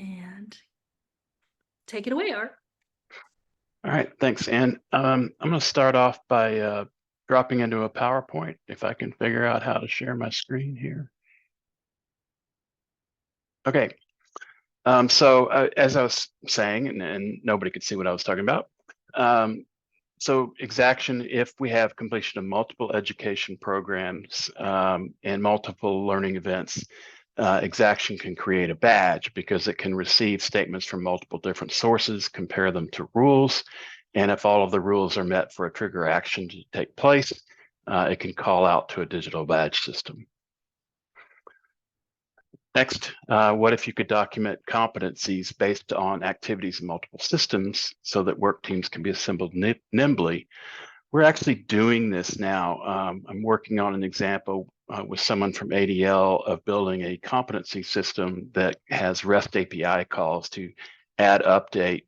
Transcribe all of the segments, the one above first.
And take it away, Art. All right, thanks, Ann. I'm going to start off by dropping into a PowerPoint, if I can figure out how to share my screen here. Okay, so as I was saying, and nobody could see what I was talking about, so xACTION, if we have completion of multiple education programs and multiple learning events, xACTION can create a badge because it can receive statements from multiple different sources, compare them to rules, and if all of the rules are met for a trigger action to take place, it can call out to a digital badge system. Next, what if you could document competencies based on activities in multiple systems so that work teams can be assembled nimbly? We're actually doing this now. I'm working on an example with someone from ADL of building a competency system that has REST API calls to add, update,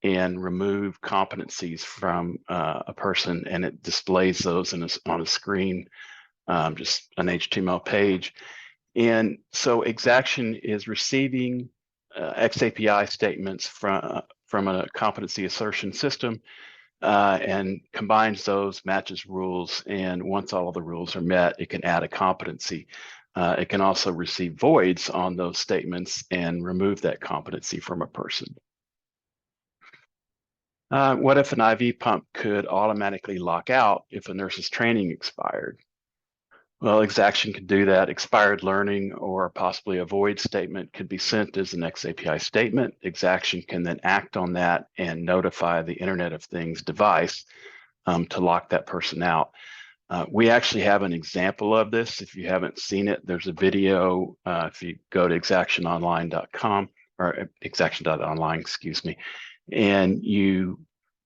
and remove competencies from a person, and it displays those on a screen, just an HTML page. And so xACTION is receiving xAPI statements from a competency assertion system and combines those, matches rules, and once all of the rules are met, it can add a competency. It can also receive voids on those statements and remove that competency from a person. What if an IV pump could automatically lock out if a nurse's training expired? Well, xACTION could do that. Expired learning or possibly a void statement could be sent as an xAPI statement. xACTION can then act on that and notify the Internet of Things device to lock that person out. We actually have an example of this. If you haven't seen it, there's a video. If you go to xactiononline.com or xaction.online, excuse me, and you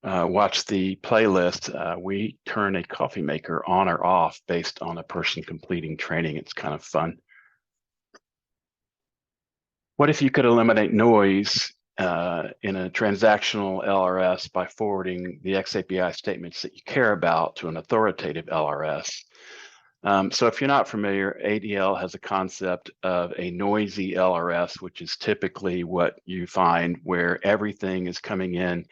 watch the playlist, we turn a coffee maker on or off based on a person completing training. It's kind of fun. What if you could eliminate noise in a transactional LRS by forwarding the xAPI statements that you care about to an authoritative LRS? So if you're not familiar, ADL has a concept of a noisy LRS, which is typically what you find where everything is coming in,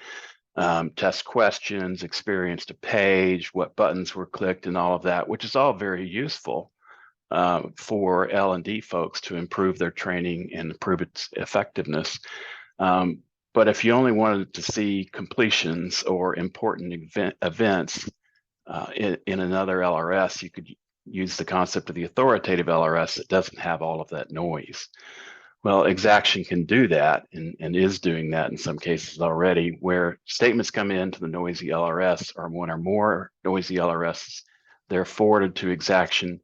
test questions, experience to page, what buttons were clicked, and all of that, which is all very useful for L&D folks to improve their training and improve its effectiveness. But if you only wanted to see completions or important events in another LRS, you could use the concept of the authoritative LRS that doesn't have all of that noise. Well, xACTION can do that and is doing that in some cases already, where statements come into the noisy LRS or one or more noisy LRSs, they're forwarded to xACTION.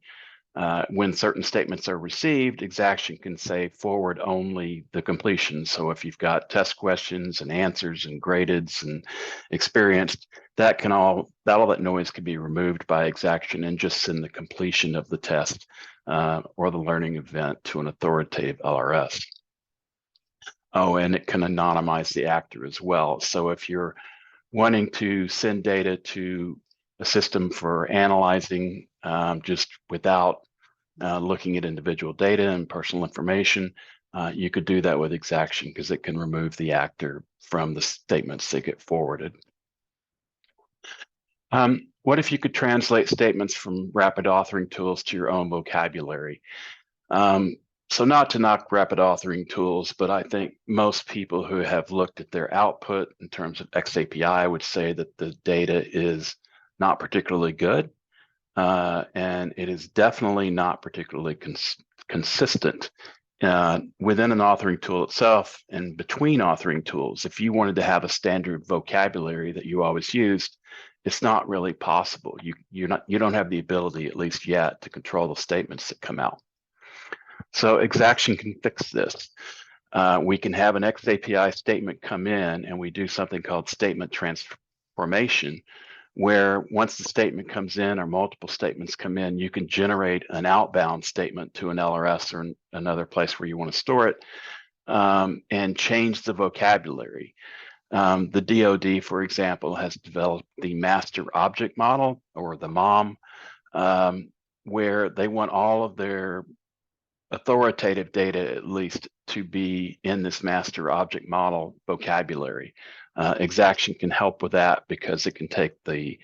When certain statements are received, xACTION can say forward only the completion. So if you've got test questions and answers and gradeds and experienced, all that noise can be removed by xACTION and just send the completion of the test or the learning event to an authoritative LRS. Oh, and it can anonymize the actor as well. So if you're wanting to send data to a system for analyzing just without looking at individual data and personal information, you could do that with xACTION because it can remove the actor from the statements that get forwarded. What if you could translate statements from rapid authoring tools to your own vocabulary? So not to knock rapid authoring tools, but I think most people who have looked at their output in terms of xAPI would say that the data is not particularly good. And it is definitely not particularly consistent within an authoring tool itself and between authoring tools. If you wanted to have a standard vocabulary that you always used, it's not really possible. You don't have the ability, at least yet, to control the statements that come out. So xACTION can fix this. We can have an xAPI statement come in and we do something called statement transformation, where once the statement comes in or multiple statements come in, you can generate an outbound statement to an LRS or another place where you want to store it and change the vocabulary. The DoD, for example, has developed the master object model, or the MOM, where they want all of their authoritative data, at least, to be in this master object model vocabulary. xACTION can help with that because it can take the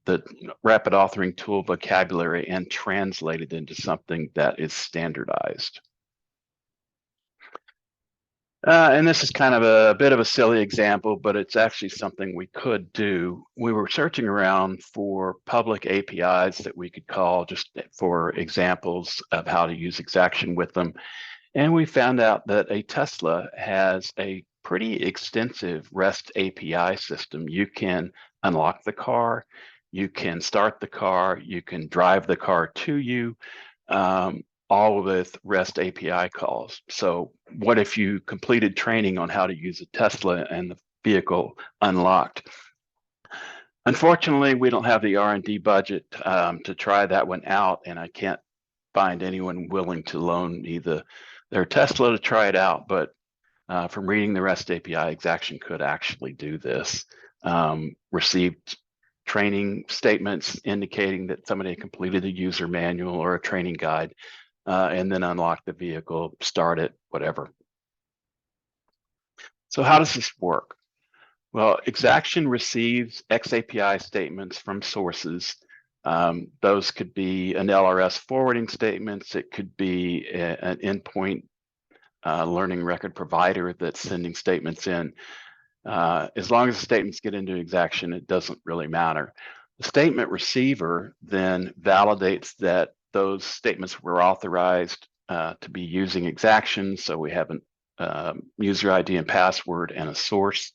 the rapid authoring tool vocabulary and translate it into something that is standardized. And this is kind of a bit of a silly example, but it's actually something we could do. We were searching around for public APIs that we could call just for examples of how to use xACTION with them. And we found out that a Tesla has a pretty extensive REST API system. You can unlock the car, you can start the car, you can drive the car to you, all with REST API calls. So what if you completed training on how to use a Tesla and the vehicle unlocked? Unfortunately, we don't have the R&D budget to try that one out, and I can't find anyone willing to loan me their Tesla to try it out. But from reading the REST API, xACTION could actually do this. Received training statements indicating that somebody completed a user manual or a training guide, and then unlock the vehicle, start it, whatever. So how does this work? Well, xACTION receives xAPI statements from sources. Those could be an LRS forwarding statements. It could be an endpoint learning record provider that's sending statements in. As long as the statements get into xACTION, it doesn't really matter. The statement receiver then validates that those statements were authorized to be using xACTION. So we have a user ID and password and a source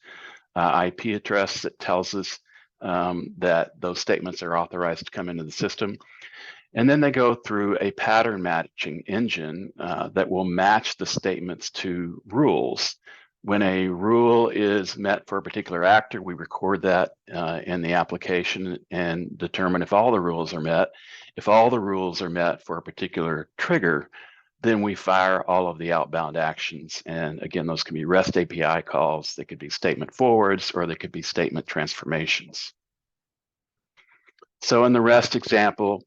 IP address that tells us that those statements are authorized to come into the system. And then they go through a pattern matching engine that will match the statements to rules. When a rule is met for a particular actor, we record that in the application and determine if all the rules are met. If all the rules are met for a particular trigger, then we fire all of the outbound actions. And again, those can be REST API calls, they could be statement forwards, or they could be statement transformations. So in the REST example,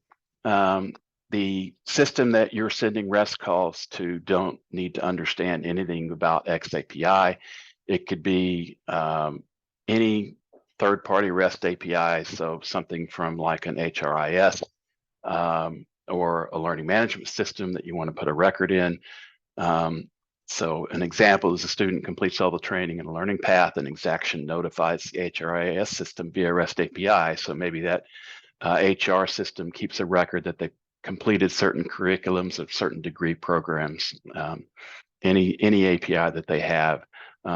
the system that you're sending REST calls to don't need to understand anything about xAPI. It could be any third-party REST API, so something from like an HRIS or a learning management system that you want to put a record in. So an example is a student completes all the training in a learning path, and xACTION notifies the HRIS system via REST API. So maybe that HR system keeps a record that they completed certain curriculums of certain degree programs, any API that they have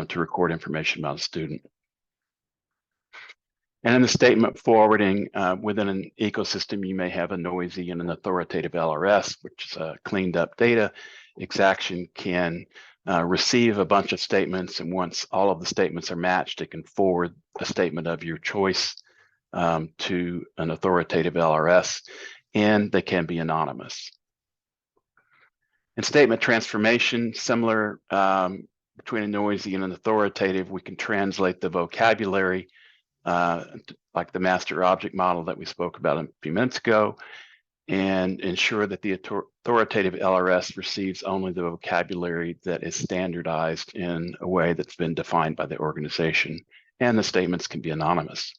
to record information about a student. And in the statement forwarding, within an ecosystem, you may have a noisy and an authoritative LRS, which is cleaned up data. xACTION can receive a bunch of statements, and once all of the statements are matched, it can forward a statement of your choice to an authoritative LRS, and they can be anonymous. In statement transformation, similar between a noisy and an authoritative, we can translate the vocabulary like the master object model that we spoke about a few minutes ago, and ensure that the authoritative LRS receives only the vocabulary that is standardized in a way that's been defined by the organization, and the statements can be anonymous.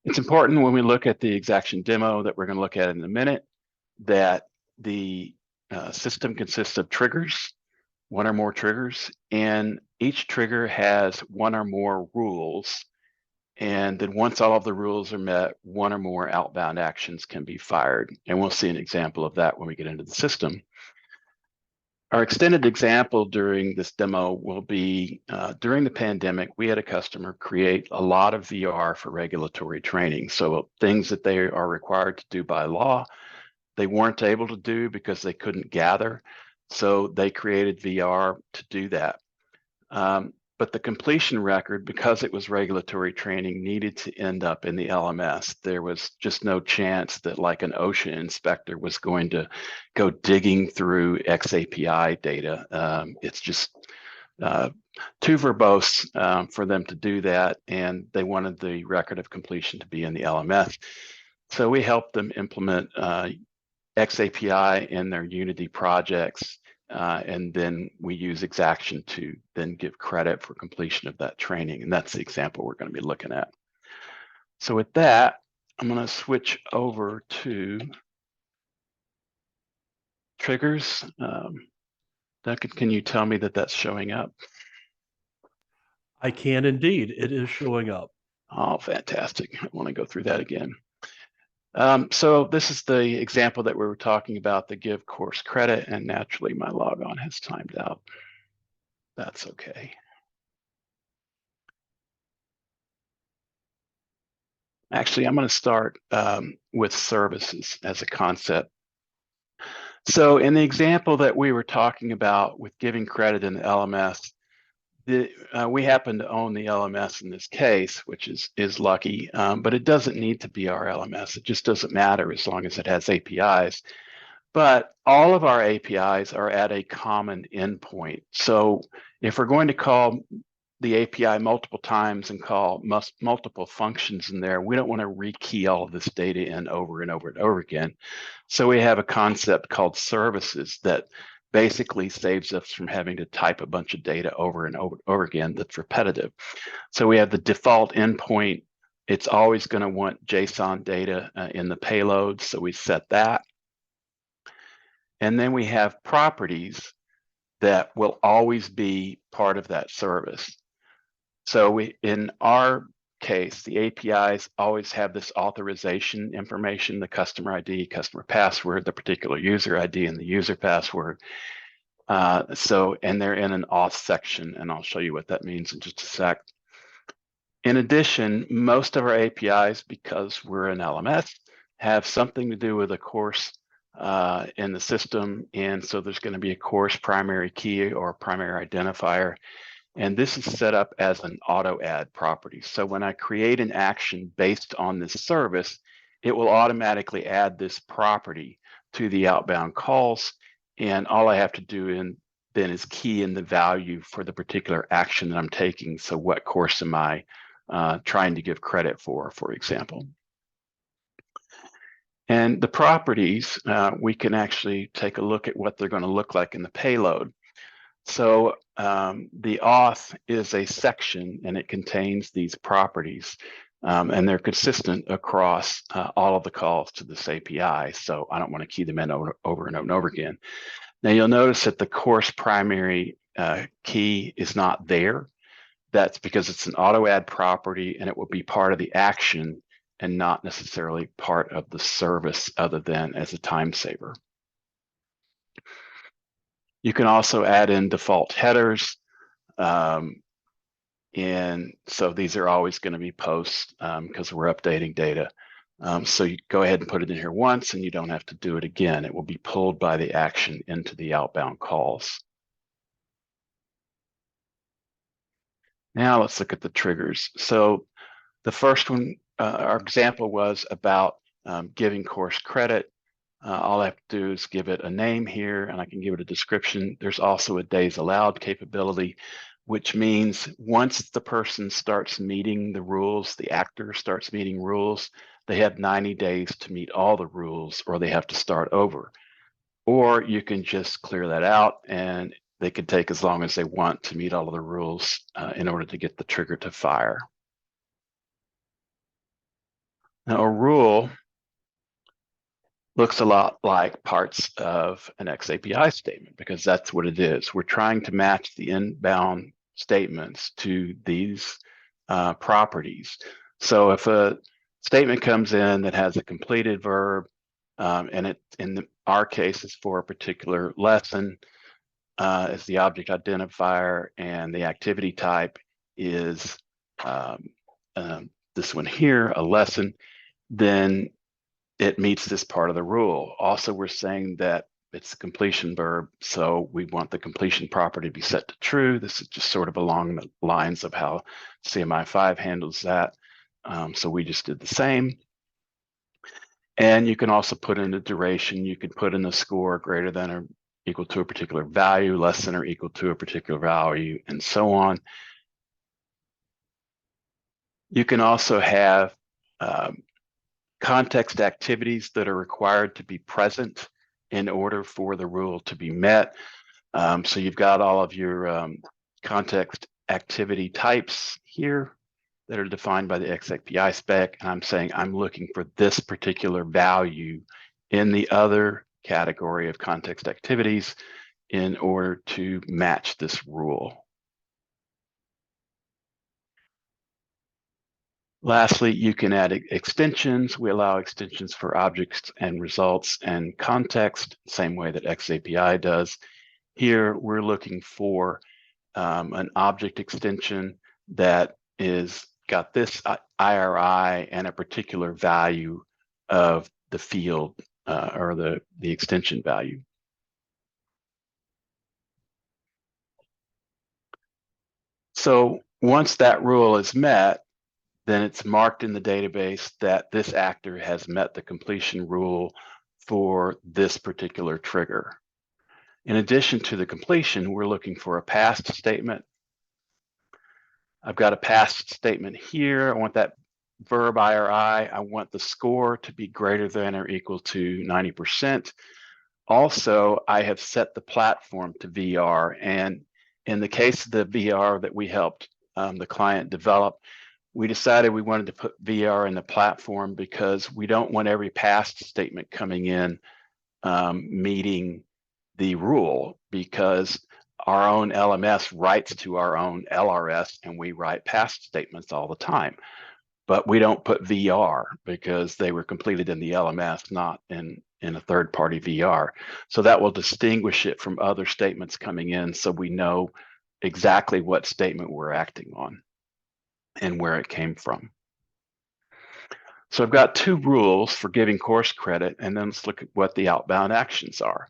It's important when we look at the xACTION demo that we're going to look at in a minute that the system consists of triggers, one or more triggers, and each trigger has one or more rules. And then once all of the rules are met, one or more outbound actions can be fired. And we'll see an example of that when we get into the system. Our extended example during this demo will be during the pandemic, we had a customer create a lot of VR for regulatory training. So things that they are required to do by law, they weren't able to do because they couldn't gather. So they created VR to do that. But the completion record, because it was regulatory training, needed to end up in the LMS. There was just no chance that like an OSHA inspector was going to go digging through xAPI data. It's just too verbose for them to do that, and they wanted the record of completion to be in the LMS. So we helped them implement xAPI in their Unity projects, and then we use xACTION to then give credit for completion of that training. And that's the example we're going to be looking at. So with that, I'm going to switch over to triggers. Duncan, can you tell me that that's showing up? I can indeed. It is showing up. Oh, fantastic. I want to go through that again. So this is the example that we were talking about, the give course credit, and naturally my logon has timed out. That's okay. Actually, I'm going to start with services as a concept. So in the example that we were talking about with giving credit in the LMS, we happen to own the LMS in this case, which is lucky, but it doesn't need to be our LMS. It just doesn't matter as long as it has APIs. But all of our APIs are at a common endpoint. So if we're going to call the API multiple times and call multiple functions in there, we don't want to rekey all of this data in over and over and over again. So we have a concept called services that basically saves us from having to type a bunch of data over and over again that's repetitive. So we have the default endpoint. It's always going to want JSON data in the payload, so we set that. And then we have properties that will always be part of that service. So in our case, the APIs always have this authorization information, the customer ID, customer password, the particular user ID, and the user password. And they're in an auth section, and I'll show you what that means in just a sec. In addition, most of our APIs, because we're an LMS, have something to do with a course in the system, and so there's going to be a course primary key or primary identifier. And this is set up as an auto add property. So when I create an action based on this service, it will automatically add this property to the outbound calls. And all I have to do then is key in the value for the particular action that I'm taking. So what course am I trying to give credit for example? And the properties, we can actually take a look at what they're going to look like in the payload. So the auth is a section, and it contains these properties, and they're consistent across all of the calls to this API. So I don't want to key them in over and over again. Now you'll notice that the course primary key is not there. That's because it's an auto add property, and it will be part of the action and not necessarily part of the service other than as a time saver. You can also add in default headers. And so these are always going to be posts because we're updating data. So you go ahead and put it in here once, and you don't have to do it again. It will be pulled by the action into the outbound calls. Now let's look at the triggers. So the first one, our example was about giving course credit. All I have to do is give it a name here, and I can give it a description. There's also a days allowed capability, which means once the person starts meeting the rules, the actor starts meeting rules, they have 90 days to meet all the rules, or they have to start over. Or you can just clear that out, and they can take as long as they want to meet all of the rules in order to get the trigger to fire. Now, a rule looks a lot like parts of an xAPI statement, because that's what it is. We're trying to match the inbound statements to these properties. So if a statement comes in that has a completed verb, and it our case is for a particular lesson, is the object identifier, and the activity type is this one here, a lesson, then it meets this part of the rule. Also, we're saying that it's a completion verb, so we want the completion property to be set to true. This is just sort of along the lines of how CMI5 handles that. So we just did the same. And you can also put in a duration. You can put in a score greater than or equal to a particular value, less than or equal to a particular value, and so on. You can also have context activities that are required to be present in order for the rule to be met. So you've got all of your context activity types here that are defined by the xAPI spec. And I'm saying I'm looking for this particular value in the other category of context activities in order to match this rule. Lastly, you can add extensions. We allow extensions for objects and results and context, same way that xAPI does. Here, we're looking for an object extension that is got this IRI and a particular value of the field or the extension value. So once that rule is met, then it's marked in the database that this actor has met the completion rule for this particular trigger. In addition to the completion, we're looking for a passed statement. I've got a passed statement here. I want that verb IRI. I want the score to be greater than or equal to 90%. Also, I have set the platform to VR. And in the case of the VR that we helped the client develop, we decided we wanted to put VR in the platform because we don't want every passed statement coming in meeting the rule, because our own LMS writes to our own LRS and we write passed statements all the time. But we don't put VR because they were completed in the LMS, not in a third-party VR. So that will distinguish it from other statements coming in so we know exactly what statement we're acting on and where it came from. So I've got two rules for giving course credit, and then let's look at what the outbound actions are.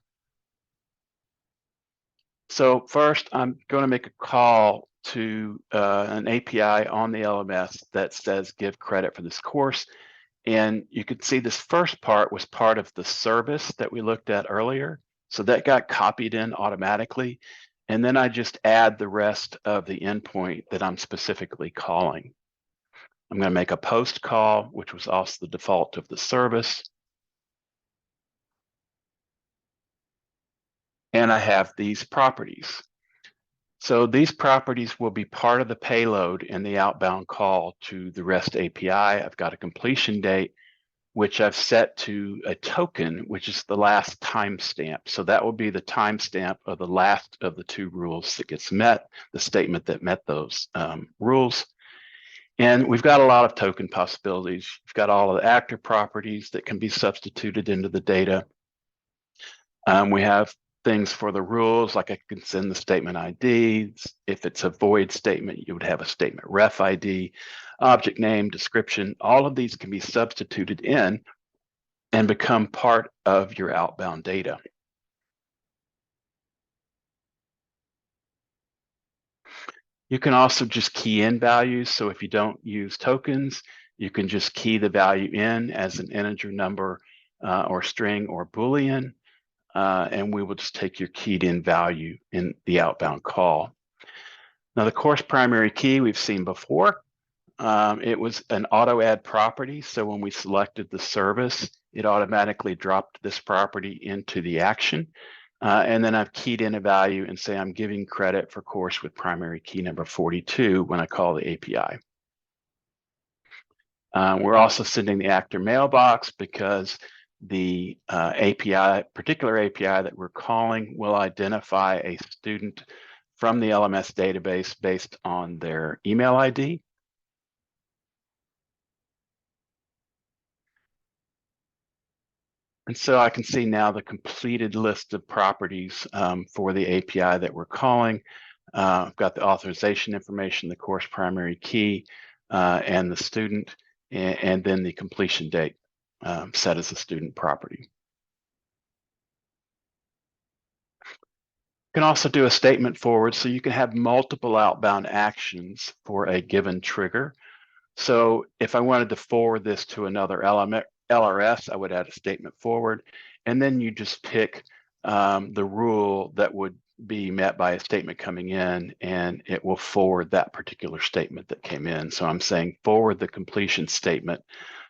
So first, I'm going to make a call to an API on the LMS that says give credit for this course. And you could see this first part was part of the service that we looked at earlier. So that got copied in automatically. And then I just add the rest of the endpoint that I'm specifically calling. I'm going to make a post call, which was also the default of the service. And I have these properties. So these properties will be part of the payload in the outbound call to the REST API. I've got a completion date, which I've set to a token, which is the last timestamp. So that will be the timestamp of the last of the two rules that gets met, the statement that met those rules. And we've got a lot of token possibilities. We've got all of the actor properties that can be substituted into the data. We have things for the rules, like I can send the statement ID. If it's a void statement, you would have a statement ref ID, object name, description. All of these can be substituted in and become part of your outbound data. You can also just key in values. So if you don't use tokens, you can just key the value in as an integer, number, or string or Boolean. And we will just take your keyed in value in the outbound call. Now the course primary key we've seen before. It was an auto add property. So when we selected the service, it automatically dropped this property into the action. And then I've keyed in a value and say I'm giving credit for course with primary key number 42 when I call the API. We're also sending the actor mailbox because the particular API that we're calling will identify a student from the LMS database based on their email ID. And so I can see now the completed list of properties for the API that we're calling. I've got the authorization information, the course primary key, and the student, and then the completion date set as a student property. You can also do a statement forward, so you can have multiple outbound actions for a given trigger. So if I wanted to forward this to another LRS, I would add a statement forward, and then you just pick the rule that would be met by a statement coming in, and it will forward that particular statement that came in. So I'm saying forward the completion statement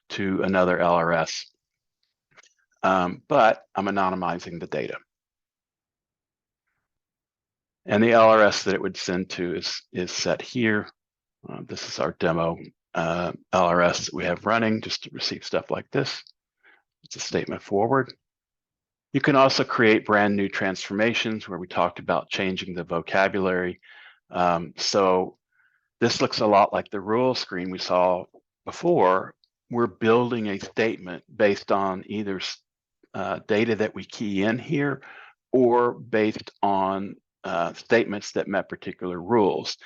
to another LRS, but I'm anonymizing the data. And the LRS that it would send to is set here. This is our demo LRS that we have running just to receive stuff like this. It's a statement forward. You can also create brand new transformations where we talked about changing the vocabulary. So this looks a lot like the rule screen we saw before. We're building a statement based on either data that we key in here or based on statements that met particular rules.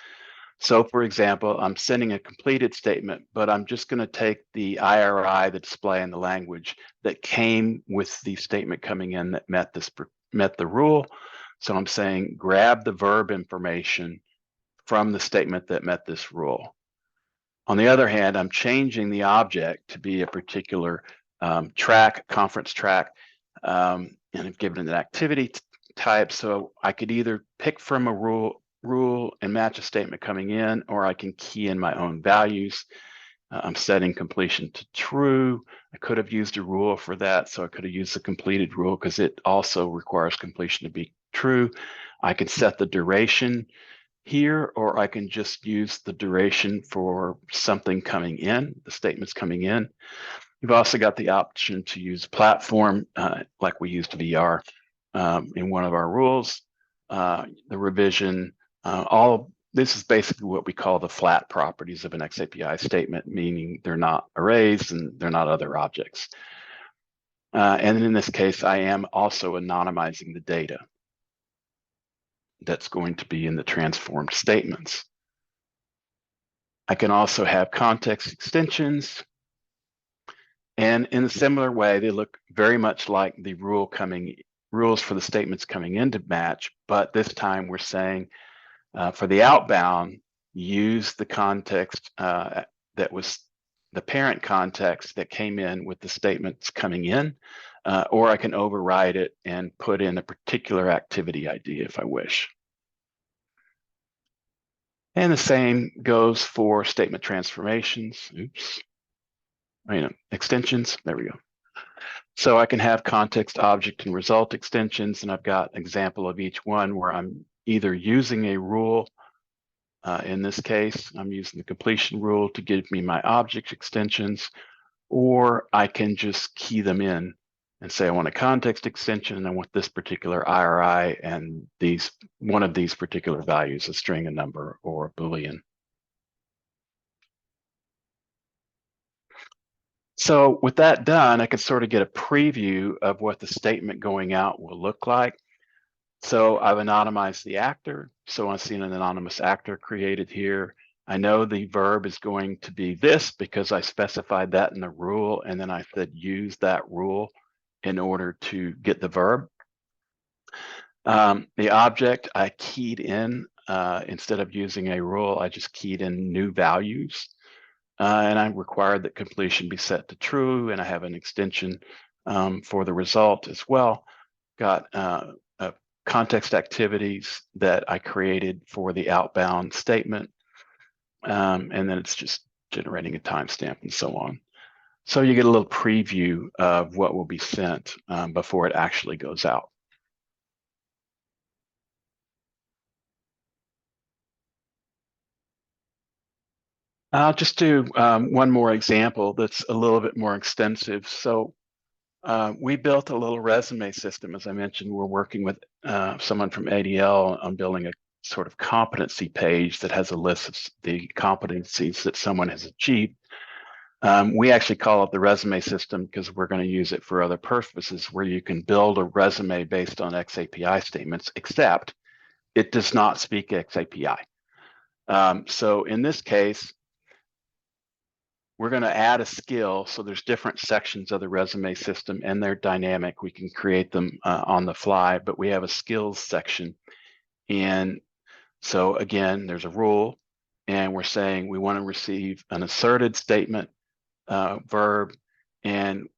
So for example, I'm sending a completed statement, but I'm just going to take the IRI, the display and the language that came with the statement coming in that met the rule. So I'm saying grab the verb information from the statement that met this rule. On the other hand, I'm changing the object to be a particular track, conference track, and I've given it an activity type. So I could either pick from a rule and match a statement coming in, or I can key in my own values. I'm setting completion to true. I could have used a rule for that. So I could have used the completed rule because it also requires completion to be true. I can set the duration here, or I can just use the duration for something coming in, the statements coming in. You've also got the option to use platform like we used VR in one of our rules. The revision, this is basically what we call the flat properties of an xAPI statement, meaning they're not arrays and they're not other objects. And in this case, I am also anonymizing the data that's going to be in the transformed statements. I can also have context extensions. And in a similar way, they look very much like the rules for the statements coming into match, but this time we're saying for the outbound, use the context that was the parent context that came in with the statements coming in, or I can override it and put in a particular activity ID if I wish. And the same goes for statement transformations. Oops. Extensions. There we go. So I can have context, object, and result extensions, and I've got an example of each one where I'm either using a rule. In this case, I'm using the completion rule to give me my object extensions, or I can just key them in and say I want a context extension and I want this particular IRI and one of these particular values, a string, a number, or a Boolean. So with that done, I can sort of get a preview of what the statement going out will look like. So I've anonymized the actor. So I see an anonymous actor created here. I know the verb is going to be this because I specified that in the rule. And then I said, use that rule in order to get the verb. The object I keyed in, instead of using a rule, I just keyed in new values. And I required that completion be set to true. And I have an extension for the result as well. Got context activities that I created for the outbound statement. And then it's just generating a timestamp and so on. So you get a little preview of what will be sent before it actually goes out. I'll just do one more example that's a little bit more extensive. So we built a little resume system. As I mentioned, we're working with someone from ADL on building a sort of competency page that has a list of the competencies that someone has achieved. We actually call it the resume system because we're going to use it for other purposes where you can build a resume based on xAPI statements, except it does not speak xAPI. So in this case, we're going to add a skill. So there's different sections of the resume system and they're dynamic. We can create them on the fly, but we have a skills section. And so again, there's a rule and we're saying we want to receive an asserted statement verb, and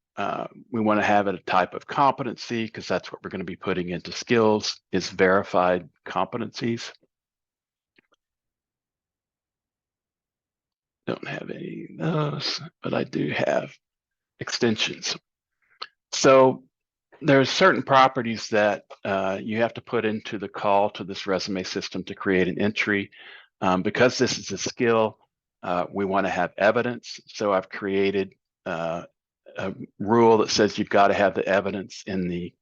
we want to have it a type of competency because that's what we're going to be putting into skills is verified competencies. Don't have any of those, but I do have extensions. So there's certain properties that you have to put into the call to this resume system to create an entry. Because this is a skill, we want to have evidence. So I've created a rule that says you've got to have the evidence in the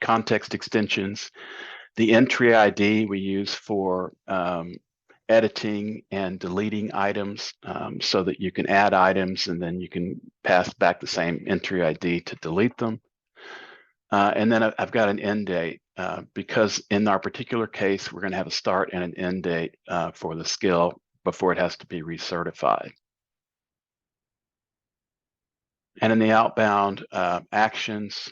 context extensions. The entry ID we use for editing and deleting items, so that you can add items and then you can pass back the same entry ID to delete them. And then I've got an end date, because in our particular case, we're going to have a start and an end date for the skill before it has to be recertified. And in the outbound actions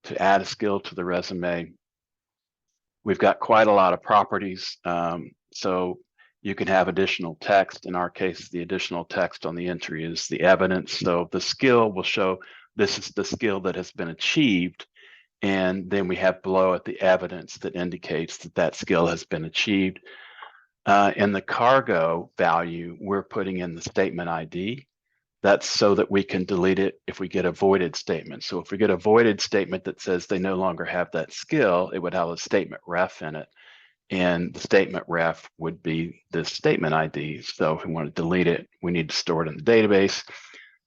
to add a skill to the resume, we've got quite a lot of properties. So you can have additional text. In our case, the additional text on the entry is the evidence. So the skill will show this is the skill that has been achieved. And then we have below it the evidence that indicates that that skill has been achieved. In the cargo value, we're putting in the statement ID. That's so that we can delete it if we get a voided statement. So if we get a voided statement that says they no longer have that skill, it would have a statement ref in it. And the statement ref would be the statement ID. So if we want to delete it, we need to store it in the database.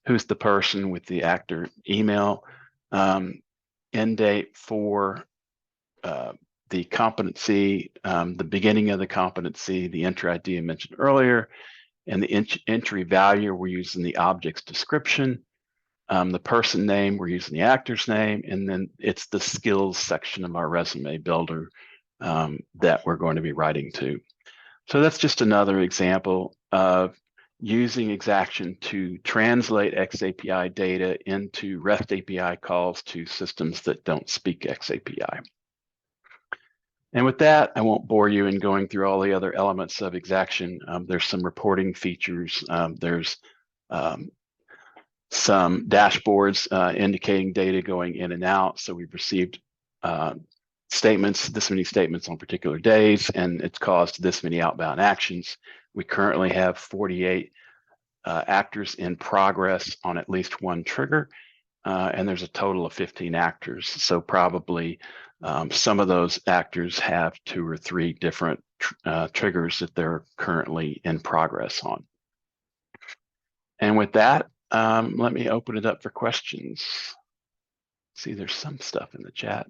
Who's the person with the actor email? End date for the competency, the beginning of the competency, the entry ID I mentioned earlier, and the entry value, we're using the object's description. The person name, we're using the actor's name, and then it's the skills section of our resume builder that we're going to be writing to. So that's just another example of using xACTION to translate xAPI data into REST API calls to systems that don't speak xAPI. And with that, I won't bore you in going through all the other elements of xACTION. There's some reporting features. There's some dashboards indicating data going in and out. So we've received statements, this many statements on particular days, and it's caused this many outbound actions. We currently have 48 actors in progress on at least one trigger, and there's a total of 15 actors. So probably some of those actors have 2 or 3 different triggers that they're currently in progress on. And with that, let me open it up for questions. See, there's some stuff in the chat.